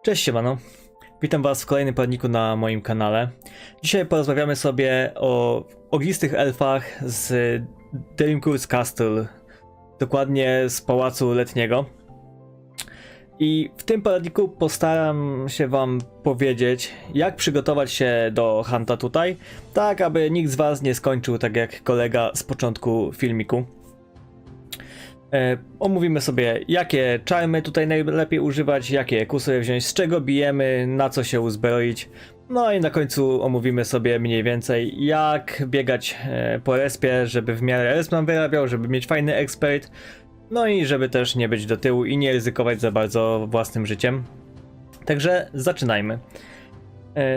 Cześć siemano, witam was w kolejnym poradniku na moim kanale. Dzisiaj porozmawiamy sobie o ognistych elfach z Dreamcourse Castle, dokładnie z Pałacu Letniego. I w tym poradniku postaram się wam powiedzieć, jak przygotować się do hunta tutaj, tak aby nikt z was nie skończył tak jak kolega z początku filmiku. Omówimy sobie, jakie czarmy tutaj najlepiej używać, jakie kusy wziąć, z czego bijemy, na co się uzbroić. No i na końcu omówimy sobie mniej więcej, jak biegać po respie, żeby w miarę resp nam wyrabiał, żeby mieć fajny expert. No i żeby też nie być do tyłu i nie ryzykować za bardzo własnym życiem. Także zaczynajmy.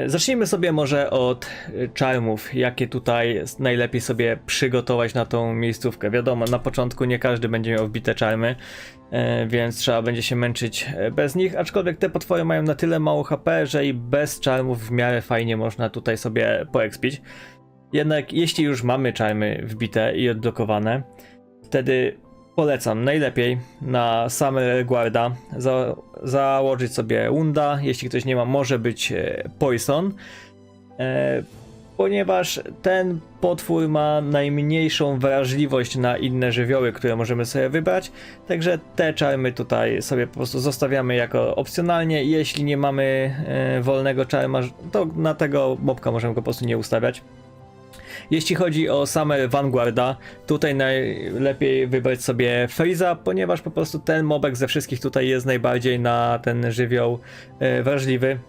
Zacznijmy sobie może od czarmów, jakie tutaj najlepiej sobie przygotować na tą miejscówkę. Wiadomo, na początku nie każdy będzie miał wbite czarmy, więc trzeba będzie się męczyć bez nich, aczkolwiek te potwory mają na tyle mało HP, że i bez czarmów w miarę fajnie można tutaj sobie poekspić. Jednak jeśli już mamy czarmy wbite i odblokowane, wtedy polecam najlepiej na same guarda założyć sobie Wunda, jeśli ktoś nie ma, może być Poison, ponieważ ten potwór ma najmniejszą wrażliwość na inne żywioły, które możemy sobie wybrać, także te czarmy tutaj sobie po prostu zostawiamy jako opcjonalnie. Jeśli nie mamy wolnego czarma, to na tego mobka możemy go po prostu nie ustawiać. Jeśli chodzi o same Vanguarda, tutaj najlepiej wybrać sobie Freeza, ponieważ po prostu ten mobek ze wszystkich tutaj jest najbardziej na ten żywioł wrażliwy.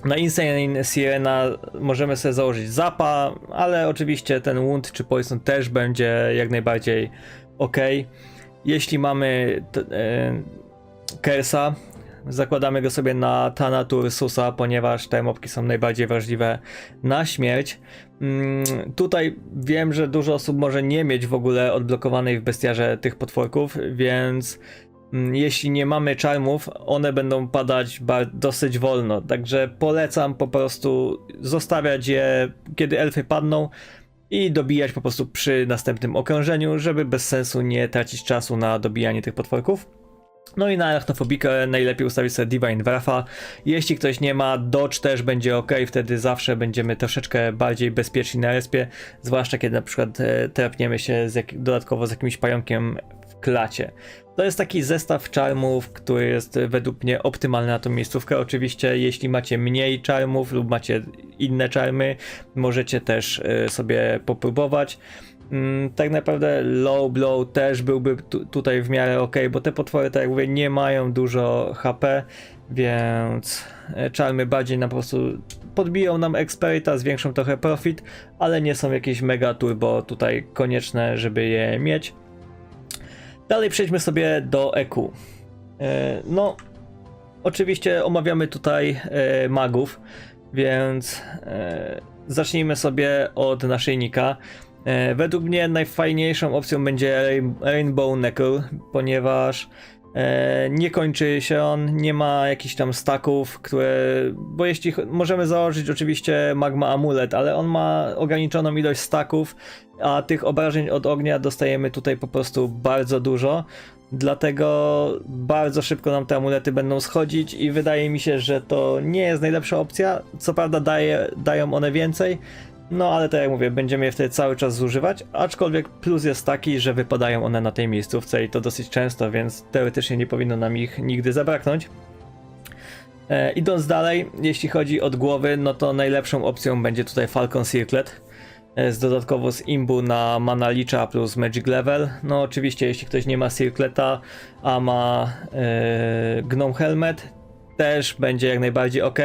Na Insane Sirena możemy sobie założyć Zapa, ale oczywiście ten Wound czy Poison też będzie jak najbardziej ok. Jeśli mamy Curse'a, zakładamy go sobie na Thanatursusa, ponieważ te mobki są najbardziej wrażliwe na śmierć. Tutaj wiem, że dużo osób może nie mieć w ogóle odblokowanej w bestiarze tych potworków, więc jeśli nie mamy czarmów, one będą padać dosyć wolno, także polecam po prostu zostawiać je, kiedy elfy padną, i dobijać po prostu przy następnym okrążeniu, żeby bez sensu nie tracić czasu na dobijanie tych potworków. No i na Arachnofobikę najlepiej ustawić sobie Divine Wrath'a. Jeśli ktoś nie ma, Dodge też będzie ok, wtedy zawsze będziemy troszeczkę bardziej bezpieczni na respie, zwłaszcza kiedy na przykład trafniemy się dodatkowo z jakimś pająkiem w klacie. To jest taki zestaw czarmów, który jest według mnie optymalny na tą miejscówkę. Oczywiście jeśli macie mniej czarmów lub macie inne czarmy, możecie też sobie popróbować. Tak naprawdę Low Blow też byłby tutaj w miarę ok, bo te potwory, tak jak mówię, nie mają dużo HP, więc czarmy bardziej nam po prostu podbiją nam experta, zwiększą trochę profit, ale nie są jakieś mega turbo tutaj konieczne, żeby je mieć. Dalej przejdźmy sobie do EQ. No, oczywiście omawiamy tutaj magów, więc zacznijmy sobie od naszyjnika. Według mnie najfajniejszą opcją będzie Rainbow Knuckle, ponieważ nie kończy się on, nie ma jakichś tam stacków, bo jeśli możemy założyć oczywiście Magma Amulet, ale on ma ograniczoną ilość stacków, a tych obrażeń od ognia dostajemy tutaj po prostu bardzo dużo, dlatego bardzo szybko nam te amulety będą schodzić i wydaje mi się, że to nie jest najlepsza opcja. Co prawda dają one więcej, no ale tak jak mówię, będziemy je wtedy cały czas zużywać, aczkolwiek plus jest taki, że wypadają one na tej miejscówce i to dosyć często, więc teoretycznie nie powinno nam ich nigdy zabraknąć. Idąc dalej, jeśli chodzi od głowy, no to najlepszą opcją będzie tutaj Falcon Circlet, dodatkowo z imbu na Mana Leecha plus Magic Level. No oczywiście jeśli ktoś nie ma Circleta, a ma Gnome Helmet, też będzie jak najbardziej ok.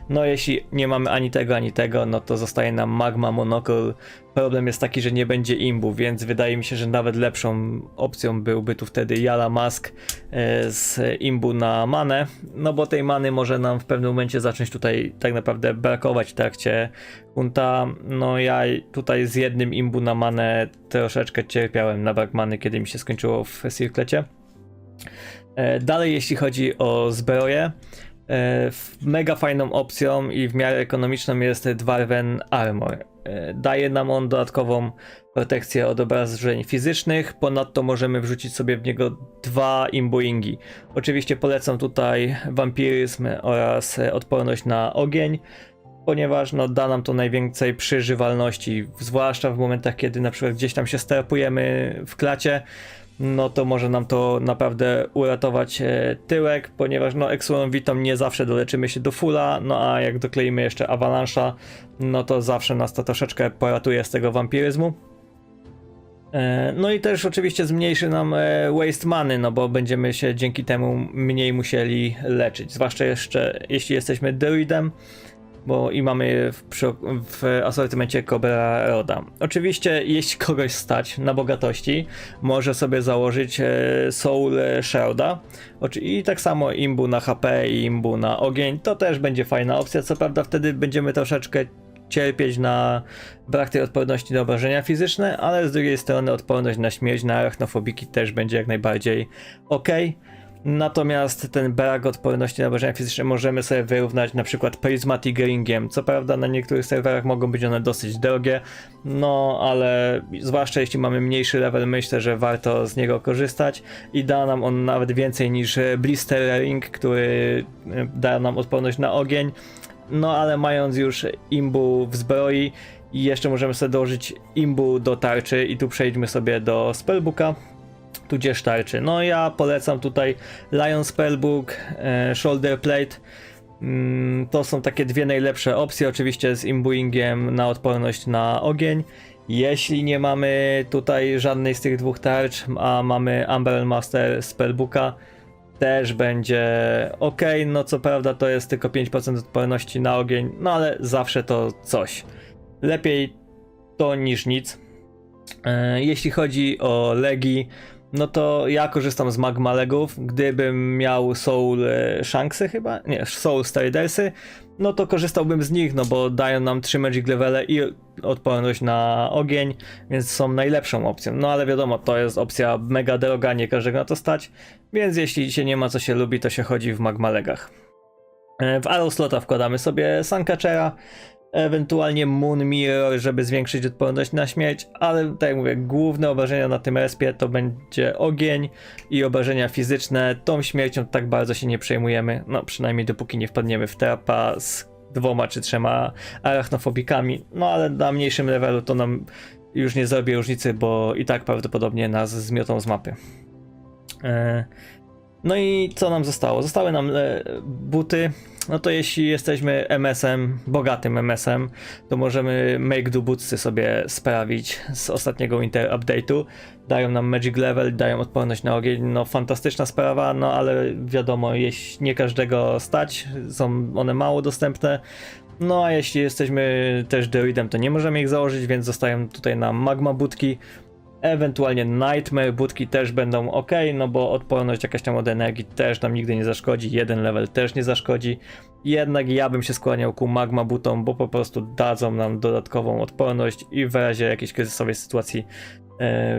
No jeśli nie mamy ani tego, no to zostaje nam Magma Monocle. Problem jest taki, że nie będzie imbu, więc wydaje mi się, że nawet lepszą opcją byłby tu wtedy Yala Mask z imbu na manę, no bo tej many może nam w pewnym momencie zacząć tutaj tak naprawdę brakować w trakcie hunta. No ja tutaj z jednym imbu na manę troszeczkę cierpiałem na brak many, kiedy mi się skończyło w Circlecie. Dalej jeśli chodzi o zbroję, mega fajną opcją i w miarę ekonomiczną jest Dwarven Armor. Daje nam on dodatkową protekcję od obrażeń fizycznych, ponadto możemy wrzucić sobie w niego 2 imbuingi. Oczywiście polecam tutaj wampiryzm oraz odporność na ogień, ponieważ no, da nam to najwięcej przeżywalności, zwłaszcza w momentach, kiedy na przykład gdzieś tam się strapujemy w klacie, no to może nam to naprawdę uratować tyłek, ponieważ no Exulą Vitą nie zawsze doleczymy się do fulla, no a jak dokleimy jeszcze Avalanche'a, no to zawsze nas to troszeczkę poratuje z tego wampiryzmu. No i też oczywiście zmniejszy nam waste many, no bo będziemy się dzięki temu mniej musieli leczyć, zwłaszcza jeszcze jeśli jesteśmy druidem, bo i mamy w asortymencie Cobra Roda. Oczywiście jeśli kogoś stać na bogatości, może sobie założyć Soul Sharda i tak samo imbu na HP i imbu na ogień, to też będzie fajna opcja, co prawda wtedy będziemy troszeczkę cierpieć na brak tej odporności na obrażenia fizyczne, ale z drugiej strony odporność na śmierć, na arachnofobiki też będzie jak najbardziej ok. Natomiast ten brak odporności na obrażenia fizyczne możemy sobie wyrównać na przykład Prismatic Ringiem. Co prawda na niektórych serwerach mogą być one dosyć drogie, no ale zwłaszcza jeśli mamy mniejszy level, myślę, że warto z niego korzystać i da nam on nawet więcej niż Blister Ring, który da nam odporność na ogień. No ale mając już imbu w zbroi i jeszcze możemy sobie dołożyć imbu do tarczy i tu przejdźmy sobie do spellbooka, tudzież tarczy. No ja polecam tutaj Lion Spellbook, Shoulder Plate. To są takie dwie najlepsze opcje, oczywiście z imbuingiem na odporność na ogień. Jeśli nie mamy tutaj żadnej z tych dwóch tarcz, a mamy Umbrella Master Spellbooka, też będzie ok, no co prawda to jest tylko 5% odporności na ogień, no ale zawsze to coś. Lepiej to niż nic. Jeśli chodzi o legi, no to ja korzystam z Magma Legów. Gdybym miał Soul Shanksy chyba, nie, Soul Stridersy, no to korzystałbym z nich, no bo dają nam 3 Magic Levele i odporność na ogień, więc są najlepszą opcją. No ale wiadomo, to jest opcja mega droga, nie każdego na to stać, więc jeśli się nie ma co się lubi, to się chodzi w Magma Legach. W Arrow Slota wkładamy sobie Suncatchera, ewentualnie Moon Mirror, żeby zwiększyć odporność na śmierć, ale tak jak mówię, główne obrażenia na tym respie to będzie ogień i obrażenia fizyczne. Tą śmiercią tak bardzo się nie przejmujemy, no przynajmniej dopóki nie wpadniemy w trapa z 2 czy 3 arachnofobikami, no ale na mniejszym levelu to nam już nie zrobi różnicy, bo i tak prawdopodobnie nas zmiotą z mapy. No i co nam zostało? Zostały nam buty. No to jeśli jesteśmy MS-em, bogatym MS-em, to możemy Make Do Bootsy sobie sprawić z ostatniego Winter Update'u. Dają nam Magic Level, dają odporność na ogień, no fantastyczna sprawa, no ale wiadomo, jeśli nie każdego stać, są one mało dostępne. No a jeśli jesteśmy też druidem, to nie możemy ich założyć, więc zostają tutaj nam Magma Budki. Ewentualnie Nightmare budki też będą ok, no bo odporność jakaś tam od energii też nam nigdy nie zaszkodzi, jeden level też nie zaszkodzi. Jednak ja bym się skłaniał ku Magma butom, bo po prostu dadzą nam dodatkową odporność i w razie jakiejś kryzysowej sytuacji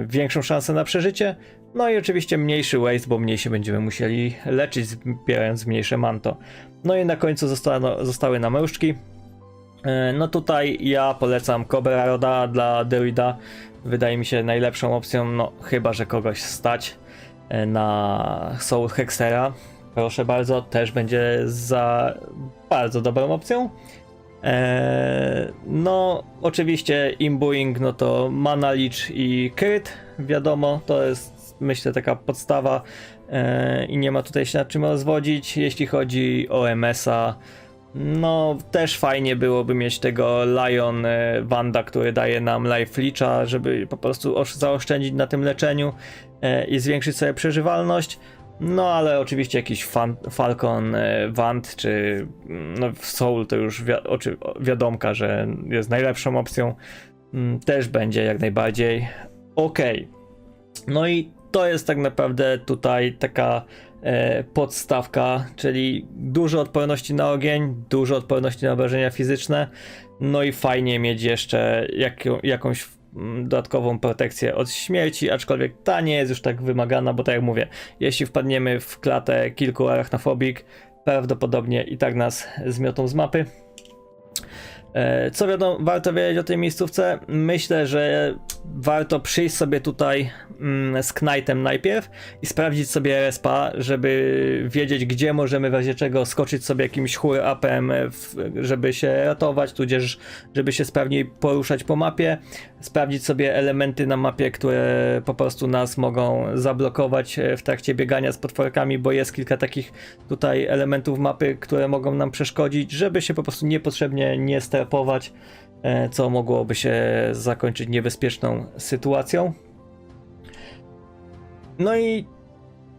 większą szansę na przeżycie. No i oczywiście mniejszy waste, bo mniej się będziemy musieli leczyć, zbierając mniejsze manto. No i na końcu zostały nam różdżki. No tutaj ja polecam Cobra Roda dla druida. Wydaje mi się najlepszą opcją, no chyba że kogoś stać na Soul Hexera. Proszę bardzo, też będzie za bardzo dobrą opcją. No oczywiście imbuing, no to Mana Leech i Crit, wiadomo, to jest myślę taka podstawa i nie ma tutaj się nad czym rozwodzić. Jeśli chodzi o MS-a, no też fajnie byłoby mieć tego Lion Wanda, który daje nam Life Leecha, żeby po prostu zaoszczędzić na tym leczeniu i zwiększyć sobie przeżywalność. No ale oczywiście jakiś Falcon Wand czy no Soul to już wiadomka, że jest najlepszą opcją. Też będzie jak najbardziej ok. No i to jest tak naprawdę tutaj taka podstawka, czyli dużo odporności na ogień, dużo odporności na obrażenia fizyczne, no i fajnie mieć jeszcze jakąś dodatkową protekcję od śmierci, aczkolwiek ta nie jest już tak wymagana, bo tak jak mówię, jeśli wpadniemy w klatę kilku arachnofobik, prawdopodobnie i tak nas zmiotą z mapy. Co wiadomo, warto wiedzieć o tej miejscówce? Myślę, że warto przyjść sobie tutaj z Knightem najpierw i sprawdzić sobie respa, żeby wiedzieć, gdzie możemy w razie czego skoczyć sobie jakimś hurry-upem, żeby się ratować, tudzież żeby się sprawniej poruszać po mapie, sprawdzić sobie elementy na mapie, które po prostu nas mogą zablokować w trakcie biegania z potworkami, bo jest kilka takich tutaj elementów mapy, które mogą nam przeszkodzić, żeby się po prostu niepotrzebnie nie strapować, co mogłoby się zakończyć niebezpieczną sytuacją. No i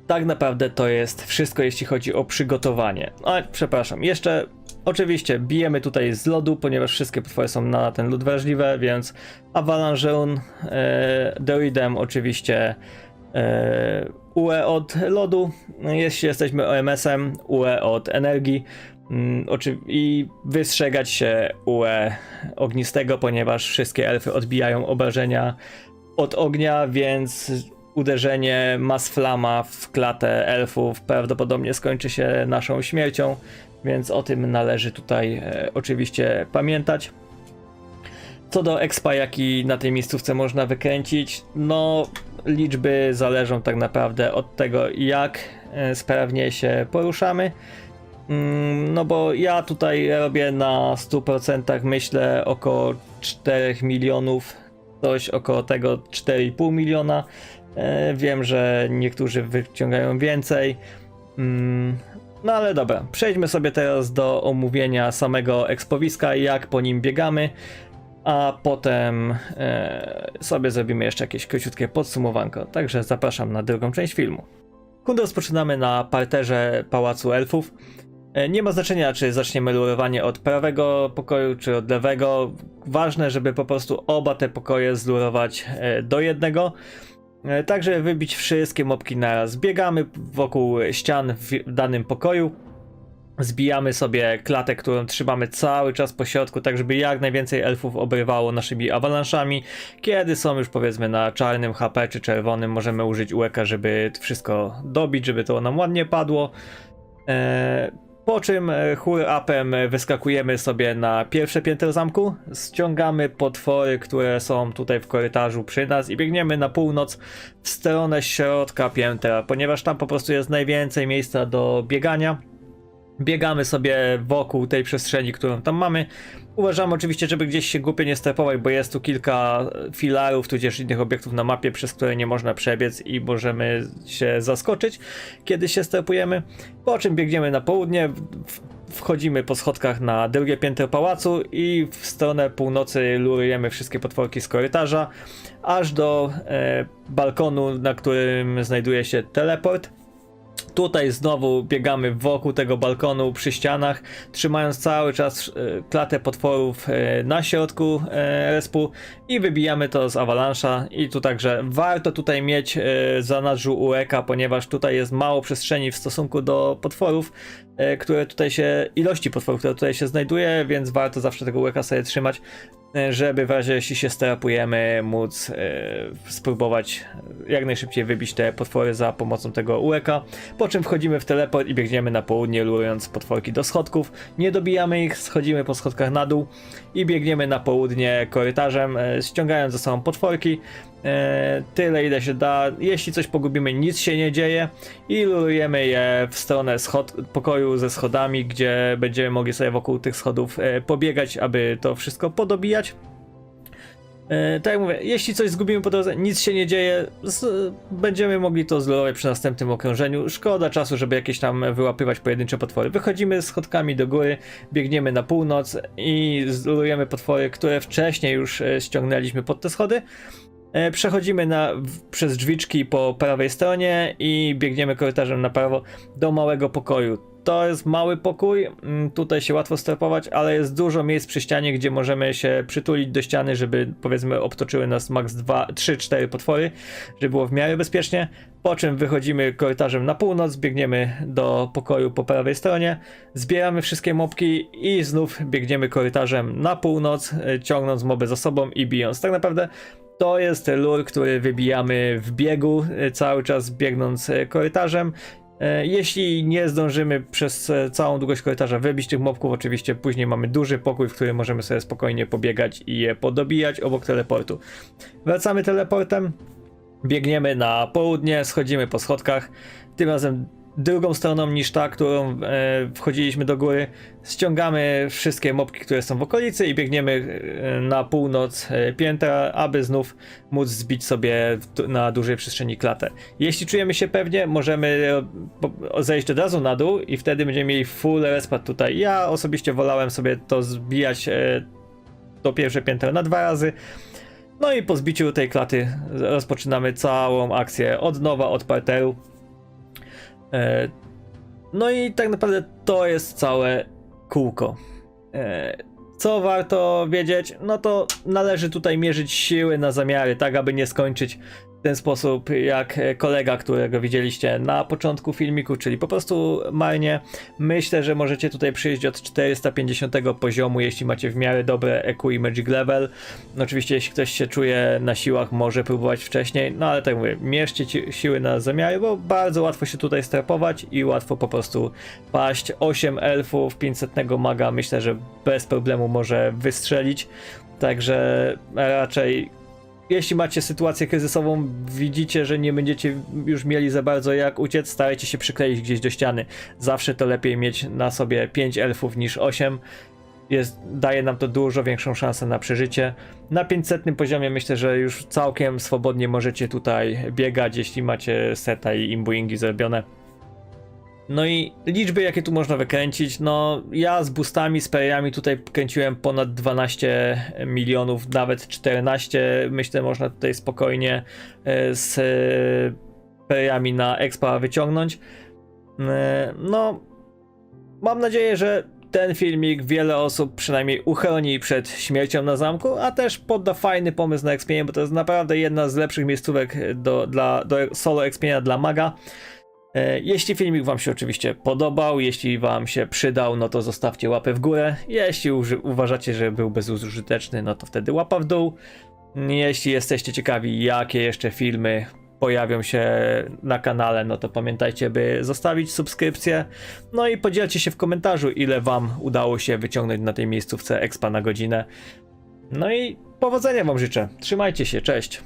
tak naprawdę to jest wszystko, jeśli chodzi o przygotowanie. A, przepraszam, jeszcze oczywiście bijemy tutaj z lodu, ponieważ wszystkie potwory są na ten lód wrażliwe, więc Avalanche Rune, Druidem oczywiście UE od lodu, jeśli jesteśmy OMS-em, UE od energii, i wystrzegać się UE ognistego, ponieważ wszystkie elfy odbijają obrażenia od ognia, więc uderzenie Mass Flama w klatę elfów prawdopodobnie skończy się naszą śmiercią, więc o tym należy tutaj oczywiście pamiętać. Co do expa, jaki na tej miejscówce można wykręcić, no liczby zależą tak naprawdę od tego, jak sprawnie się poruszamy. No bo ja tutaj robię na 100%, myślę około 4 milionów, coś około tego 4,5 miliona. Wiem, że niektórzy wyciągają więcej. No ale dobra, przejdźmy sobie teraz do omówienia samego expowiska, jak po nim biegamy, a potem sobie zrobimy jeszcze jakieś króciutkie podsumowanko. Także zapraszam na drugą część filmu. Rozpoczynamy na parterze Pałacu Elfów. Nie ma znaczenia, czy zaczniemy lurowanie od prawego pokoju, czy od lewego. Ważne, żeby po prostu oba te pokoje zlurować do jednego. Także wybić wszystkie mopki naraz. Biegamy wokół ścian w danym pokoju. Zbijamy sobie klatę, którą trzymamy cały czas po środku, tak żeby jak najwięcej elfów obrywało naszymi awalanszami. Kiedy są już powiedzmy na czarnym HP czy czerwonym, możemy użyć UEK-a, żeby wszystko dobić, żeby to nam ładnie padło. Po czym hurry-upem wyskakujemy sobie na pierwsze piętro zamku, ściągamy potwory, które są tutaj w korytarzu przy nas i biegniemy na północ w stronę środka piętra, ponieważ tam po prostu jest najwięcej miejsca do biegania. Biegamy sobie wokół tej przestrzeni, którą tam mamy. Uważamy oczywiście, żeby gdzieś się głupio nie stepować, bo jest tu kilka filarów, tudzież innych obiektów na mapie, przez które nie można przebiec i możemy się zaskoczyć, kiedy się stepujemy. Po czym biegniemy na południe, wchodzimy po schodkach na drugie piętro pałacu i w stronę północy lurujemy wszystkie potworki z korytarza, aż do balkonu, na którym znajduje się teleport. Tutaj znowu biegamy wokół tego balkonu przy ścianach, trzymając cały czas klatę potworów na środku respu i wybijamy to z avalanche'a. I tu także warto tutaj mieć w zanadrzu UEK-a, ponieważ tutaj jest mało przestrzeni w stosunku do potworów, które tutaj się, ilości potworów, które tutaj się znajduje, więc warto zawsze tego UEK-a sobie trzymać, żeby w razie jeśli się strapujemy, móc spróbować jak najszybciej wybić te potwory za pomocą tego UEK-a. Po czym wchodzimy w teleport i biegniemy na południe, lurując potworki do schodków. Nie dobijamy ich, schodzimy po schodkach na dół i biegniemy na południe korytarzem, ściągając ze sobą potworki. Tyle ile się da. Jeśli coś pogubimy, nic się nie dzieje i lurujemy je w stronę pokoju ze schodami, gdzie będziemy mogli sobie wokół tych schodów pobiegać, aby to wszystko podobijać. Tak jak mówię, jeśli coś zgubimy po drodze, nic się nie dzieje, będziemy mogli to zlurować przy następnym okrążeniu. Szkoda czasu, żeby jakieś tam wyłapywać pojedyncze potwory. Wychodzimy schodkami do góry, biegniemy na północ i zlurujemy potwory, które wcześniej już ściągnęliśmy pod te schody. Przechodzimy przez drzwiczki po prawej stronie i biegniemy korytarzem na prawo do małego pokoju. To jest mały pokój, tutaj się łatwo stepować, ale jest dużo miejsc przy ścianie, gdzie możemy się przytulić do ściany, żeby powiedzmy obtoczyły nas max 3-4 potwory, żeby było w miarę bezpiecznie. Po czym wychodzimy korytarzem na północ, biegniemy do pokoju po prawej stronie, zbieramy wszystkie mobki i znów biegniemy korytarzem na północ, ciągnąc moby za sobą i bijąc. Tak naprawdę to jest lure, który wybijamy w biegu, cały czas biegnąc korytarzem Jeśli nie zdążymy przez całą długość korytarza wybić tych mobków, oczywiście później mamy duży pokój, w którym możemy sobie spokojnie pobiegać i je podobijać obok teleportu. Wracamy teleportem, biegniemy na południe, schodzimy po schodkach, tym razem drugą stroną niż ta, którą wchodziliśmy do góry. Ściągamy wszystkie mobki, które są w okolicy i biegniemy na północ piętra, aby znów móc zbić sobie na dużej przestrzeni klatę. Jeśli czujemy się pewnie, możemy zejść od razu na dół i wtedy będziemy mieli full respat tutaj. Ja osobiście wolałem sobie to zbijać to pierwsze piętro na 2 razy. No i po zbiciu tej klaty rozpoczynamy całą akcję od nowa, od parteru. No i tak naprawdę to jest całe kółko. Co warto wiedzieć? No to należy tutaj mierzyć siły na zamiary, tak aby nie skończyć w ten sposób jak kolega, którego widzieliście na początku filmiku, czyli po prostu marnie. Myślę, że możecie tutaj przyjść od 450 poziomu, jeśli macie w miarę dobre EQ i Magic Level. Oczywiście jeśli ktoś się czuje na siłach, może próbować wcześniej, no ale tak mówię, mierzcie siły na zamiary, bo bardzo łatwo się tutaj strapować i łatwo po prostu paść. 8 elfów, 500 maga myślę, że bez problemu może wystrzelić, także raczej jeśli macie sytuację kryzysową, widzicie, że nie będziecie już mieli za bardzo jak uciec, starajcie się przykleić gdzieś do ściany. Zawsze to lepiej mieć na sobie 5 elfów niż 8. Daje nam to dużo większą szansę na przeżycie. Na 500 poziomie myślę, że już całkiem swobodnie możecie tutaj biegać, jeśli macie seta i imbuingi zrobione. No i liczby, jakie tu można wykręcić, no ja z boostami, z perjami tutaj kręciłem ponad 12 milionów, nawet 14, myślę, można tutaj spokojnie z perjami na expa wyciągnąć. No, mam nadzieję, że ten filmik wiele osób przynajmniej uchroni przed śmiercią na zamku, a też podda fajny pomysł na expienie, bo to jest naprawdę jedna z lepszych miejscówek do solo expienia dla maga. Jeśli filmik wam się oczywiście podobał, jeśli wam się przydał, no to zostawcie łapę w górę. Jeśli uważacie, że był bezużyteczny, no to wtedy łapa w dół. Jeśli jesteście ciekawi, jakie jeszcze filmy pojawią się na kanale, no to pamiętajcie, by zostawić subskrypcję. No i podzielcie się w komentarzu, ile wam udało się wyciągnąć na tej miejscówce expa na godzinę. No i powodzenia wam życzę. Trzymajcie się, cześć!